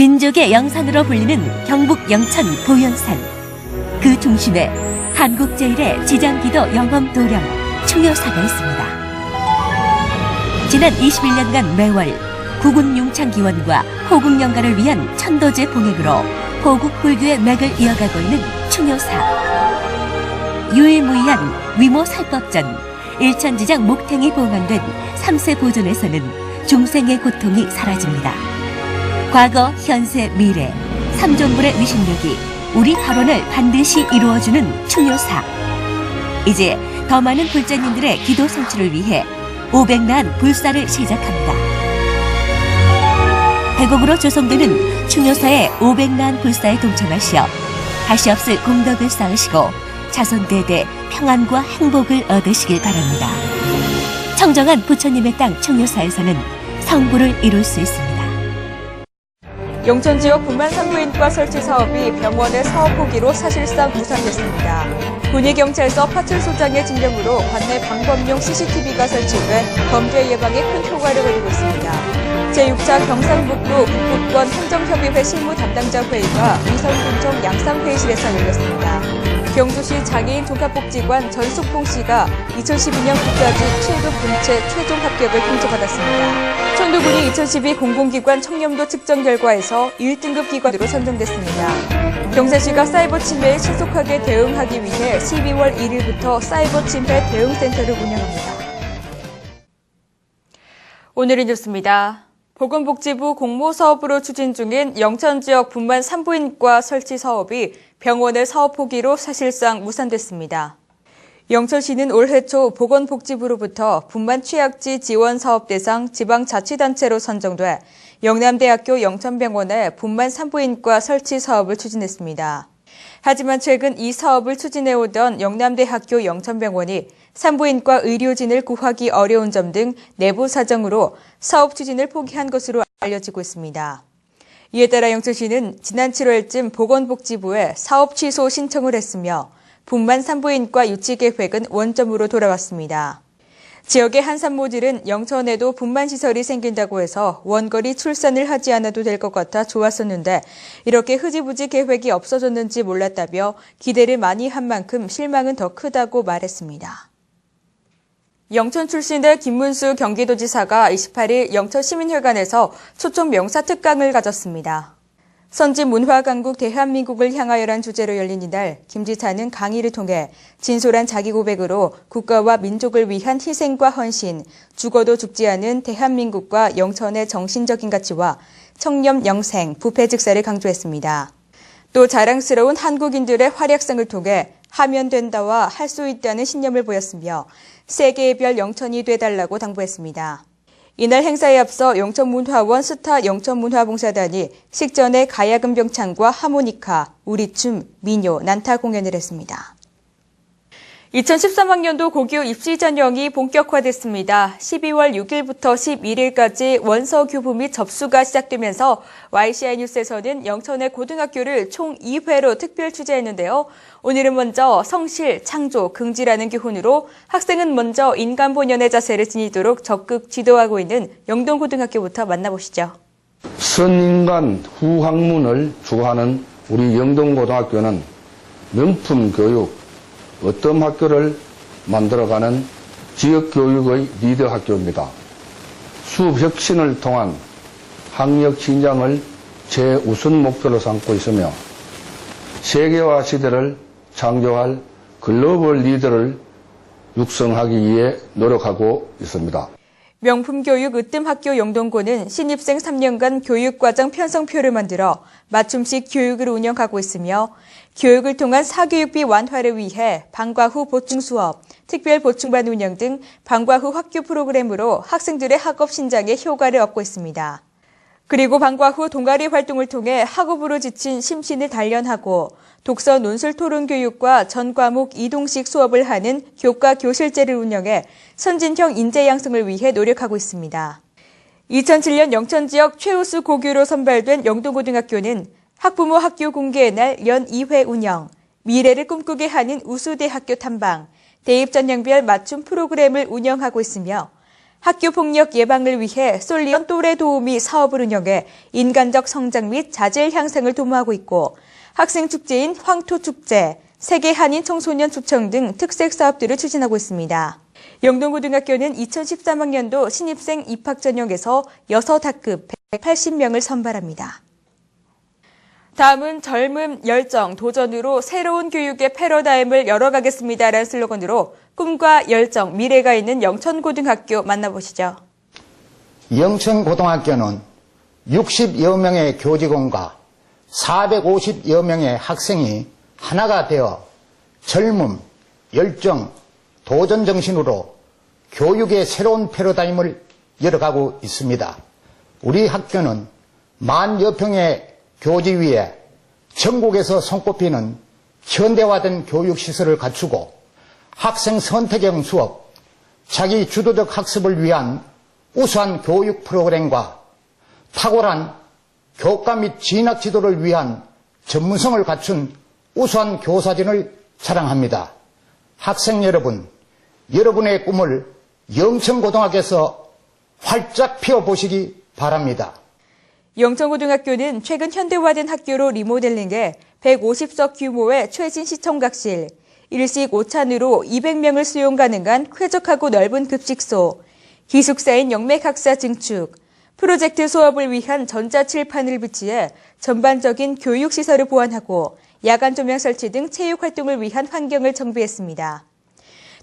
민족의 영산으로 불리는 경북 영천 보현산. 그 중심에 한국 제1의 지장기도 영험도령 충효사가 있습니다. 지난 21년간 매월 구군융창기원과 호국영가를 위한 천도제 봉행으로 호국불교의 맥을 이어가고 있는 충효사. 유일무이한 위모살법전 일천지장 목탱이 봉안된 3세 보존에서는 중생의 고통이 사라집니다. 과거, 현세, 미래, 삼존불의 위신력이 우리 발원을 반드시 이루어주는 충효사. 이제 더 많은 불자님들의 기도 성취를 위해 500난 불사를 시작합니다. 대곡으로 조성되는 충효사의 500난 불사에 동참하시어 다시 없을 공덕을 쌓으시고 자손대대 평안과 행복을 얻으시길 바랍니다. 청정한 부처님의 땅 충효사에서는 성부를 이룰 수 있습니다. 영천 지역 분만 산부인과 설치 사업이 병원의 사업 포기로 사실상 무산됐습니다. 군위경찰서 파출소장의 증명으로 관내 방범용 CCTV가 설치돼 범죄 예방에 큰 효과를 거두고 있습니다. 제6차 경상북도 북부권 행정협의회 실무 담당자 회의가 위성군청 양상회의실에서 열렸습니다. 경주시 장애인 종합복지관 전숙봉 씨가 2012년 국가직 7급 분체 최종 합격을 통지받았습니다. 천도군이 2012 공공기관 청렴도 측정 결과에서 1등급 기관으로 선정됐습니다. 경산시가 사이버 침해에 신속하게 대응하기 위해 12월 1일부터 사이버 침해 대응센터를 운영합니다. 오늘의 뉴스입니다. 보건복지부 공모사업으로 추진 중인 영천 지역 분만 산부인과 설치 사업이 병원의 사업 포기로 사실상 무산됐습니다. 영천시는 올해 초 보건복지부로부터 분만 취약지 지원 사업 대상 지방자치단체로 선정돼 영남대학교 영천병원의 분만 산부인과 설치 사업을 추진했습니다. 하지만 최근 이 사업을 추진해오던 영남대학교 영천병원이 산부인과 의료진을 구하기 어려운 점 등 내부 사정으로 사업 추진을 포기한 것으로 알려지고 있습니다. 이에 따라 영천시는 지난 7월쯤 보건복지부에 사업 취소 신청을 했으며 분만 산부인과 유치 계획은 원점으로 돌아왔습니다. 지역의 한 산모들은 영천에도 분만 시설이 생긴다고 해서 원거리 출산을 하지 않아도 될 것 같아 좋았었는데 이렇게 흐지부지 계획이 없어졌는지 몰랐다며 기대를 많이 한 만큼 실망은 더 크다고 말했습니다. 영천 출신의 김문수 경기도지사가 28일 영천시민회관에서 초청 명사특강을 가졌습니다. 선진문화강국 대한민국을 향하여란 주제로 열린 이날 김 지사는 강의를 통해 진솔한 자기 고백으로 국가와 민족을 위한 희생과 헌신, 죽어도 죽지 않은 대한민국과 영천의 정신적인 가치와 청렴 영생, 부패 즉사를 강조했습니다. 또 자랑스러운 한국인들의 활약상을 통해 하면 된다와 할 수 있다는 신념을 보였으며 세계의 별 영천이 돼달라고 당부했습니다. 이날 행사에 앞서 영천문화원 스타 영천문화봉사단이 식전에 가야금병창과 하모니카, 우리춤, 민요, 난타 공연을 했습니다. 2013학년도 고교 입시 전형이 본격화됐습니다. 12월 6일부터 11일까지 원서 교부 및 접수가 시작되면서 YCI 뉴스에서는 영천의 고등학교를 총 2회로 특별 취재했는데요. 오늘은 먼저 성실, 창조, 긍지라는 교훈으로 학생은 먼저 인간 본연의 자세를 지니도록 적극 지도하고 있는 영동고등학교부터 만나보시죠. 선인간 후학문을 추구하는 우리 영동고등학교는 명품 교육, 어떤 학교를 만들어가는 지역교육의 리더 학교입니다. 수업 혁신을 통한 학력 신장을 최우선 목표로 삼고 있으며 세계화 시대를 창조할 글로벌 리더를 육성하기 위해 노력하고 있습니다. 명품교육 으뜸학교 영동고는 신입생 3년간 교육과정 편성표를 만들어 맞춤식 교육을 운영하고 있으며 교육을 통한 사교육비 완화를 위해 방과 후 보충수업, 특별 보충반 운영 등 방과 후 학교 프로그램으로 학생들의 학업 신장에 효과를 얻고 있습니다. 그리고 방과 후 동아리 활동을 통해 학업으로 지친 심신을 단련하고 독서 논술 토론 교육과 전 과목 이동식 수업을 하는 교과 교실제를 운영해 선진형 인재 양성을 위해 노력하고 있습니다. 2007년 영천 지역 최우수 고교로 선발된 영동고등학교는 학부모 학교 공개의 날 연 2회 운영, 미래를 꿈꾸게 하는 우수대학교 탐방, 대입전형별 맞춤 프로그램을 운영하고 있으며 학교 폭력 예방을 위해 솔리언 또래 도우미 사업을 운영해 인간적 성장 및 자질 향상을 도모하고 있고 학생 축제인 황토축제, 세계 한인 청소년 초청 등 특색 사업들을 추진하고 있습니다. 영동고등학교는 2013학년도 신입생 입학 전형에서 6학급 180명을 선발합니다. 다음은 젊음, 열정, 도전으로 새로운 교육의 패러다임을 열어가겠습니다라는 슬로건으로 꿈과 열정, 미래가 있는 영천고등학교 만나보시죠. 영천고등학교는 60여 명의 교직원과 450여 명의 학생이 하나가 되어 젊음, 열정, 도전 정신으로 교육의 새로운 패러다임을 열어가고 있습니다. 우리 학교는 10,000여 평의 교지 위에 전국에서 손꼽히는 현대화된 교육시설을 갖추고 학생 선택형 수업, 자기 주도적 학습을 위한 우수한 교육 프로그램과 탁월한 교과 및 진학 지도를 위한 전문성을 갖춘 우수한 교사진을 자랑합니다. 학생 여러분, 여러분의 꿈을 영천고등학교에서 활짝 피워보시기 바랍니다. 영천고등학교는 최근 현대화된 학교로 리모델링해 150석 규모의 최신 시청각실, 일식 5찬으로 200명을 수용 가능한 쾌적하고 넓은 급식소, 기숙사인 영맥학사 증축, 프로젝트 수업을 위한 전자칠판을 비치해 전반적인 교육시설을 보완하고 야간 조명 설치 등 체육활동을 위한 환경을 정비했습니다.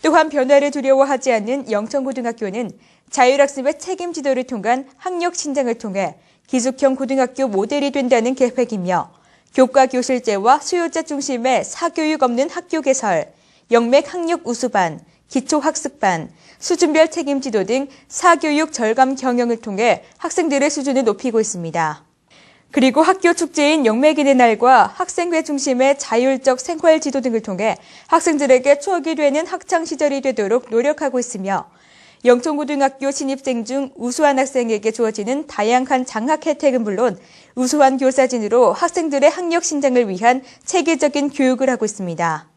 또한 변화를 두려워하지 않는 영천고등학교는 자율학습의 책임 지도를 통한 학력 신장을 통해 기숙형 고등학교 모델이 된다는 계획이며 교과 교실제와 수요자 중심의 사교육 없는 학교 개설, 영맥 학력 우수반, 기초학습반, 수준별 책임 지도 등 사교육 절감 경영을 통해 학생들의 수준을 높이고 있습니다. 그리고 학교 축제인 영맥인의 날과 학생회 중심의 자율적 생활 지도 등을 통해 학생들에게 추억이 되는 학창시절이 되도록 노력하고 있으며 영천고등학교 신입생 중 우수한 학생에게 주어지는 다양한 장학 혜택은 물론 우수한 교사진으로 학생들의 학력 신장을 위한 체계적인 교육을 하고 있습니다.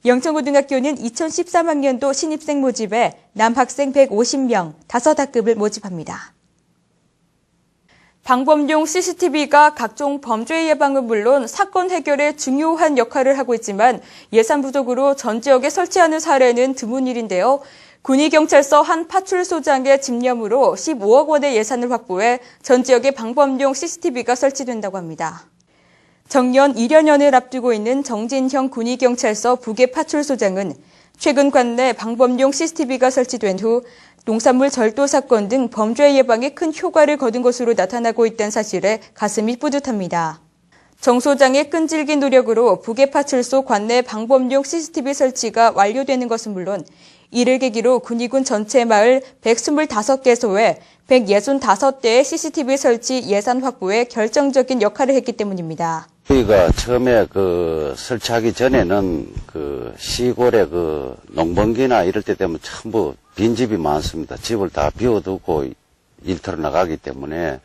영천고등학교는 2013학년도 신입생 모집에 남학생 150명, 5학급을 모집합니다. 방범용 CCTV가 각종 범죄 예방은 물론 사건 해결에 중요한 역할을 하고 있지만 예산 부족으로 전 지역에 설치하는 사례는 드문 일인데요. 군의경찰서 한 파출소장의 집념으로 15억 원의 예산을 확보해 전 지역에 방범용 CCTV가 설치된다고 합니다. 정년 1여년을 앞두고 있는 정진형 군의경찰서 부계 파출소장은 최근 관내 방범용 CCTV가 설치된 후 농산물 절도 사건 등 범죄 예방에 큰 효과를 거둔 것으로 나타나고 있다는 사실에 가슴이 뿌듯합니다. 정 소장의 끈질긴 노력으로 부계 파출소 관내 방범용 CCTV 설치가 완료되는 것은 물론 이를 계기로 군의군 전체 마을 125개소에 165대의 CCTV 설치 예산 확보에 결정적인 역할을 했기 때문입니다. 저희가 처음에 설치하기 전에는 시골에 농번기나 이럴 때 되면 전부 빈집이 많습니다. 집을 다 비워두고 일터로 나가기 때문에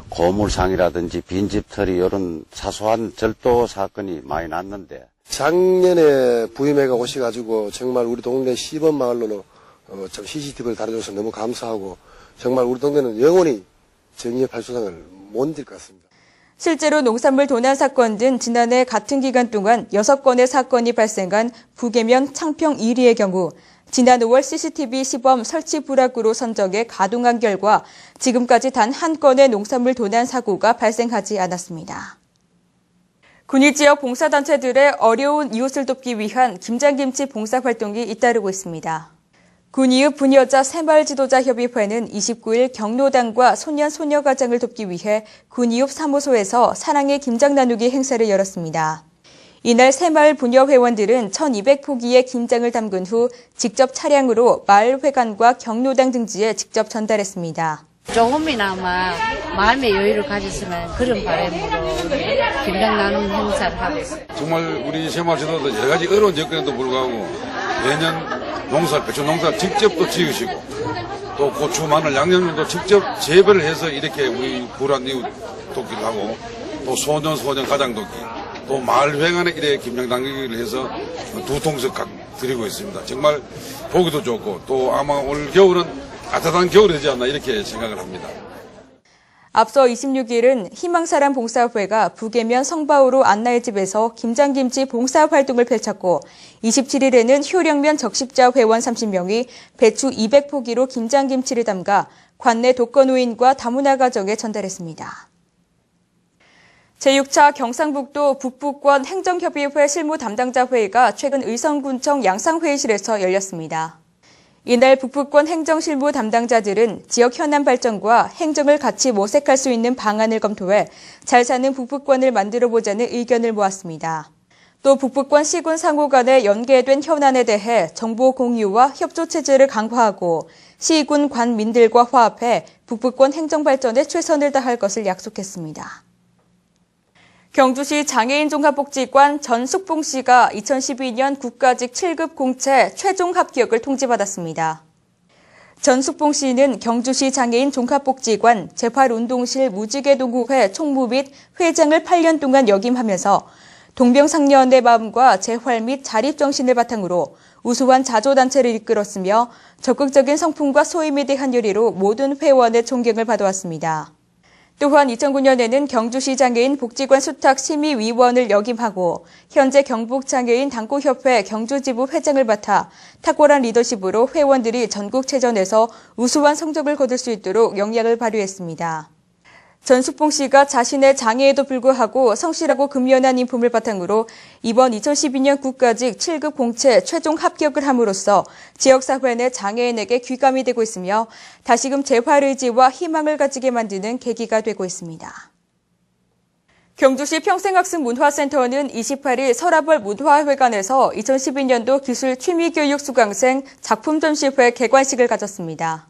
고물상이라든지 빈집털이 이런 사소한 절도 사건이 많이 났는데 작년에 부임회가 오셔가지고 정말 우리 동네 시범마을로는 CCTV를 달아줘서 너무 감사하고 정말 우리 동네는 영원히 정의의 발소장을 못 이룰 것 같습니다. 실제로 농산물 도난 사건 등 지난해 같은 기간 동안 6건의 사건이 발생한 부계면 창평 1리의 경우 지난 5월 CCTV 시범 설치 불합으로 선정해 가동한 결과 지금까지 단 한 건의 농산물 도난 사고가 발생하지 않았습니다. 군위 지역 봉사단체들의 어려운 이웃을 돕기 위한 김장김치 봉사활동이 잇따르고 있습니다. 군이읍 부녀자 새마을지도자협의회는 29일 경로당과 소년 소녀가장을 돕기 위해 군이읍 사무소에서 사랑의 김장 나누기 행사를 열었습니다. 이날 새마을 부녀 회원들은 1,200포기의 김장을 담근 후 직접 차량으로 마을 회관과 경로당 등지에 직접 전달했습니다. 조금이나마 마음의 여유를 가졌으면 그런 바람으로 김장 나눔 행사를 하고 있습니다. 정말 우리 새마을지도도 여러 가지 어려운 여건에도 불구하고 매년 배추 농사를 직접 또 지으시고 또 고추, 마늘, 양념도 직접 재배를 해서 이렇게 우리 불안 이웃 돕기도 하고 또 소년 가장 돕기 또 마을회관에 이렇게 김장 담기를 해서 2통씩 각 드리고 있습니다. 정말 보기도 좋고 또 아마 올 겨울은 따뜻한 겨울이 되지 않나 이렇게 생각을 합니다. 앞서 26일은 희망사람 봉사회가 북해면 성바우로 안나의 집에서 김장김치 봉사활동을 펼쳤고 27일에는 효령면 적십자 회원 30명이 배추 200포기로 김장김치를 담가 관내 독거노인과 다문화 가정에 전달했습니다. 제6차 경상북도 북부권 행정협의회 실무 담당자 회의가 최근 의성군청 양상회의실에서 열렸습니다. 이날 북부권 행정실무 담당자들은 지역 현안 발전과 행정을 같이 모색할 수 있는 방안을 검토해 잘 사는 북부권을 만들어보자는 의견을 모았습니다. 또 북부권 시군 상호 간에 연계된 현안에 대해 정보 공유와 협조 체제를 강화하고 시군 관민들과 화합해 북부권 행정 발전에 최선을 다할 것을 약속했습니다. 경주시 장애인 종합복지관 전숙봉 씨가 2012년 국가직 7급 공채 최종 합격을 통지받았습니다. 전숙봉 씨는 경주시 장애인 종합복지관 재활운동실 무지개동호회 총무 및 회장을 8년 동안 역임하면서 동병상련의 마음과 재활 및 자립정신을 바탕으로 우수한 자조단체를 이끌었으며 적극적인 성품과 소임에 대한 열의로 모든 회원의 존경을 받아왔습니다. 또한 2009년에는 경주시 장애인 복지관 수탁 심의위원을 역임하고 현재 경북장애인 당구협회 경주지부 회장을 맡아 탁월한 리더십으로 회원들이 전국체전에서 우수한 성적을 거둘 수 있도록 역량을 발휘했습니다. 전숙봉 씨가 자신의 장애에도 불구하고 성실하고 근면한 인품을 바탕으로 이번 2012년 국가직 7급 공채 최종 합격을 함으로써 지역사회 내 장애인에게 귀감이 되고 있으며 다시금 재활 의지와 희망을 가지게 만드는 계기가 되고 있습니다. 경주시 평생학습문화센터는 28일 서라벌 문화회관에서 2012년도 기술 취미교육 수강생 작품 전시회 개관식을 가졌습니다.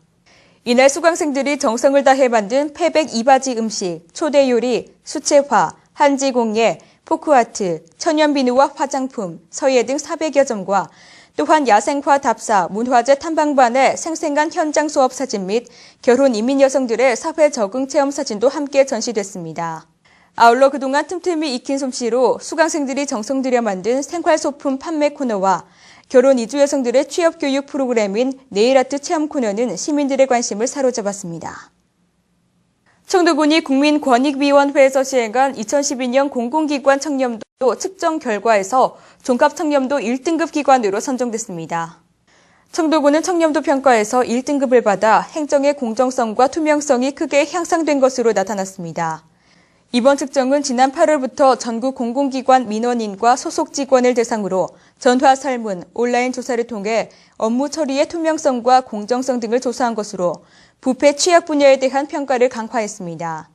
이날 수강생들이 정성을 다해 만든 패백 이바지 음식, 초대 요리, 수채화, 한지공예, 포크아트, 천연비누와 화장품, 서예 등 400여 점과 또한 야생화 답사, 문화재 탐방반의 생생한 현장 수업 사진 및 결혼 이민 여성들의 사회 적응 체험 사진도 함께 전시됐습니다. 아울러 그동안 틈틈이 익힌 솜씨로 수강생들이 정성 들여 만든 생활소품 판매 코너와 결혼 이주 여성들의 취업교육 프로그램인 네일아트 체험 코너는 시민들의 관심을 사로잡았습니다. 청도군이 국민권익위원회에서 시행한 2012년 공공기관 청렴도 측정 결과에서 종합청렴도 1등급 기관으로 선정됐습니다. 청도군은 청렴도 평가에서 1등급을 받아 행정의 공정성과 투명성이 크게 향상된 것으로 나타났습니다. 이번 측정은 지난 8월부터 전국 공공기관 민원인과 소속 직원을 대상으로 전화 설문, 온라인 조사를 통해 업무 처리의 투명성과 공정성 등을 조사한 것으로 부패 취약 분야에 대한 평가를 강화했습니다.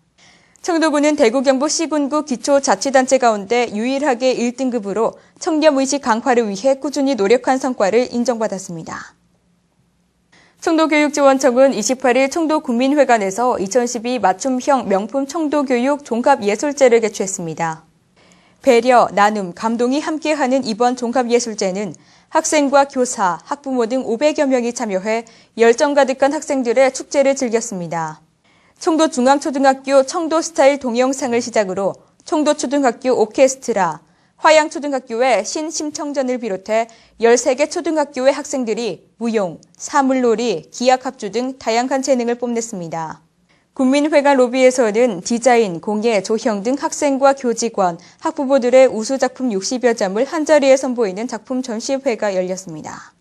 청도군은 대구 경북 시군구 기초자치단체 가운데 유일하게 1등급으로 청렴의식 강화를 위해 꾸준히 노력한 성과를 인정받았습니다. 청도교육지원청은 28일 청도군민회관에서 2012 맞춤형 명품 청도교육 종합예술제를 개최했습니다. 배려, 나눔, 감동이 함께하는 이번 종합예술제는 학생과 교사, 학부모 등 500여 명이 참여해 열정 가득한 학생들의 축제를 즐겼습니다. 청도중앙초등학교 청도스타일 동영상을 시작으로 청도초등학교 오케스트라, 화양초등학교의 신심청전을 비롯해 13개 초등학교의 학생들이 무용, 사물놀이, 기악합주 등 다양한 재능을 뽐냈습니다. 군민회관 로비에서는 디자인, 공예, 조형 등 학생과 교직원, 학부모들의 우수작품 60여 점을 한자리에 선보이는 작품 전시회가 열렸습니다.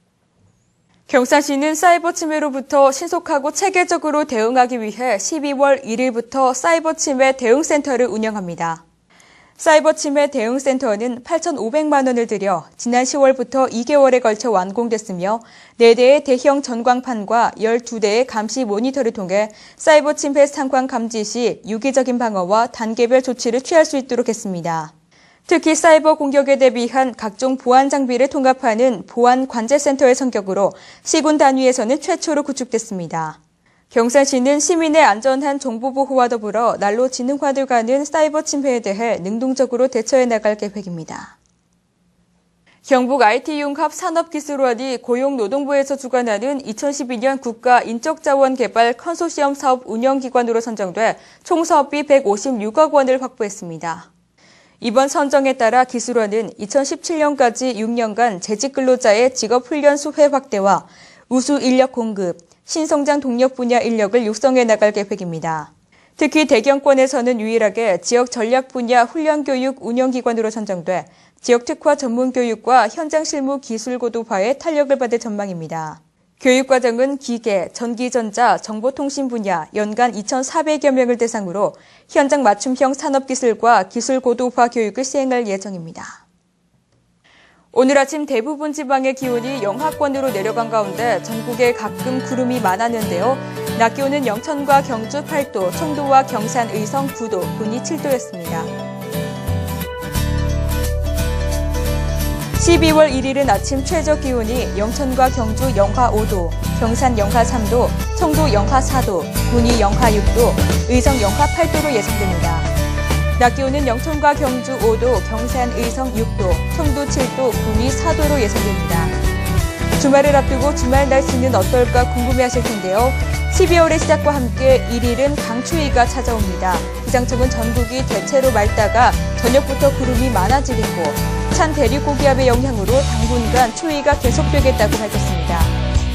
경산시는 사이버 침해로부터 신속하고 체계적으로 대응하기 위해 12월 1일부터 사이버 침해 대응센터를 운영합니다. 사이버 침해 대응센터는 8,500만 원을 들여 지난 10월부터 2개월에 걸쳐 완공됐으며 4대의 대형 전광판과 12대의 감시 모니터를 통해 사이버 침해 상황 감지 시 유기적인 방어와 단계별 조치를 취할 수 있도록 했습니다. 특히 사이버 공격에 대비한 각종 보안 장비를 통합하는 보안 관제센터의 성격으로 시군 단위에서는 최초로 구축됐습니다. 경산시는 시민의 안전한 정보보호와 더불어 날로 지능화돼가는 사이버 침해에 대해 능동적으로 대처해 나갈 계획입니다. 경북 IT융합산업기술원이 고용노동부에서 주관하는 2012년 국가인적자원개발 컨소시엄 사업 운영기관으로 선정돼 총 사업비 156억 원을 확보했습니다. 이번 선정에 따라 기술원은 2017년까지 6년간 재직 근로자의 직업훈련 수혜 확대와 우수 인력 공급, 신성장 동력 분야 인력을 육성해 나갈 계획입니다. 특히 대경권에서는 유일하게 지역 전략 분야 훈련교육 운영기관으로 선정돼 지역 특화 전문 교육과 현장 실무 기술 고도화에 탄력을 받을 전망입니다. 교육과정은 기계, 전기전자, 정보통신 분야 연간 2,400여 명을 대상으로 현장 맞춤형 산업기술과 기술 고도화 교육을 시행할 예정입니다. 오늘 아침 대부분 지방의 기온이 영하권으로 내려간 가운데 전국에 가끔 구름이 많았는데요. 낮 기온은 영천과 경주 8도, 청도와 경산, 의성 9도, 군위 7도였습니다. 12월 1일은 아침 최저 기온이 영천과 경주 영하 5도, 경산 영하 3도, 청도 영하 4도, 군위 영하 6도, 의성 영하 8도로 예상됩니다. 낮 기온은 영천과 경주 5도, 경산, 의성 6도, 청도 7도, 군위 4도로 예상됩니다. 주말을 앞두고 주말 날씨는 어떨까 궁금해하실 텐데요. 12월의 시작과 함께 1일은 강추위가 찾아옵니다. 기상청은 전국이 대체로 맑다가 저녁부터 구름이 많아지겠고 찬 대륙 고기압의 영향으로 당분간 추위가 계속되겠다고 밝혔습니다.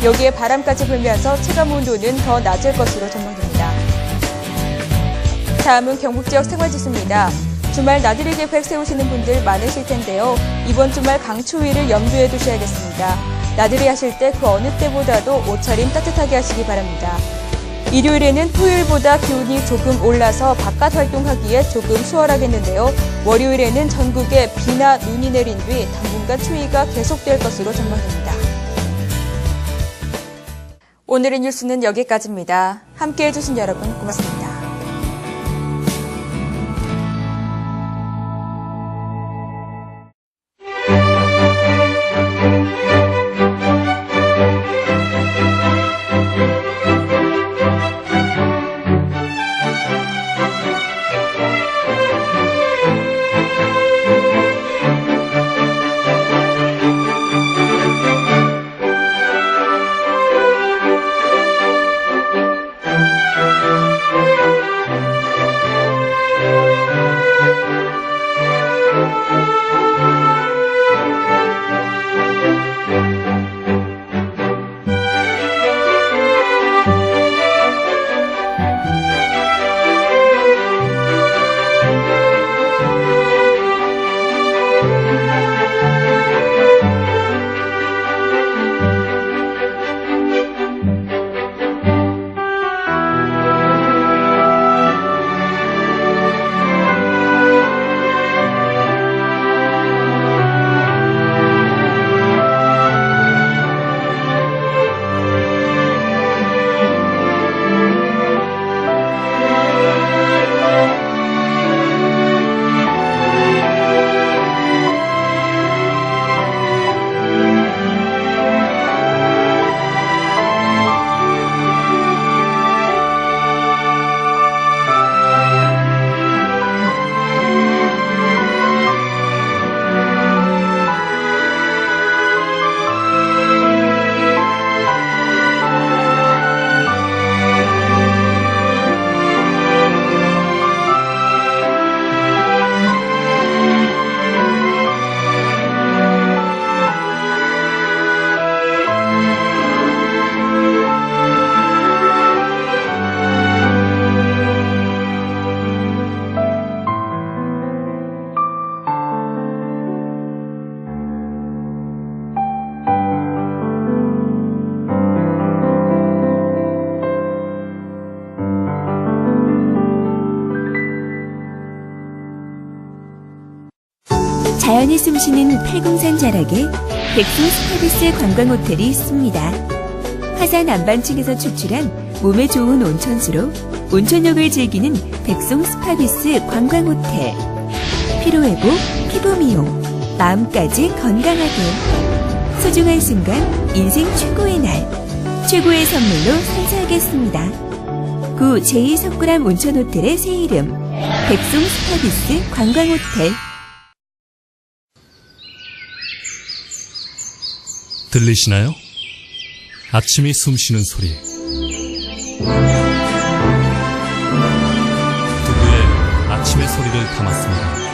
여기에 바람까지 불면서 체감온도는 더 낮을 것으로 전망됩니다. 다음은 경북 지역 생활지수입니다. 주말 나들이 계획 세우시는 분들 많으실 텐데요. 이번 주말 강추위를 염두에 두셔야겠습니다. 나들이 하실 때 그 어느 때보다도 옷차림 따뜻하게 하시기 바랍니다. 일요일에는 토요일보다 기온이 조금 올라서 바깥 활동하기에 조금 수월하겠는데요. 월요일에는 전국에 비나 눈이 내린 뒤 당분간 추위가 계속될 것으로 전망됩니다. 오늘의 뉴스는 여기까지입니다. 함께해 주신 여러분 고맙습니다. 자연이 숨쉬는 팔공산 자락에 백승 스파비스 관광호텔이 있습니다. 화산 안반층에서 추출한 몸에 좋은 온천수로 온천욕을 즐기는 백송 스파비스 관광호텔. 피로회복, 피부미용, 마음까지 건강하게. 소중한 순간, 인생 최고의 날. 최고의 선물로 선사하겠습니다. 구 제2석굴암 온천호텔의 새 이름, 백송 스파비스 관광호텔. 들리시나요? 아침이 숨쉬는 소리. 두부에 아침의 소리를 담았습니다.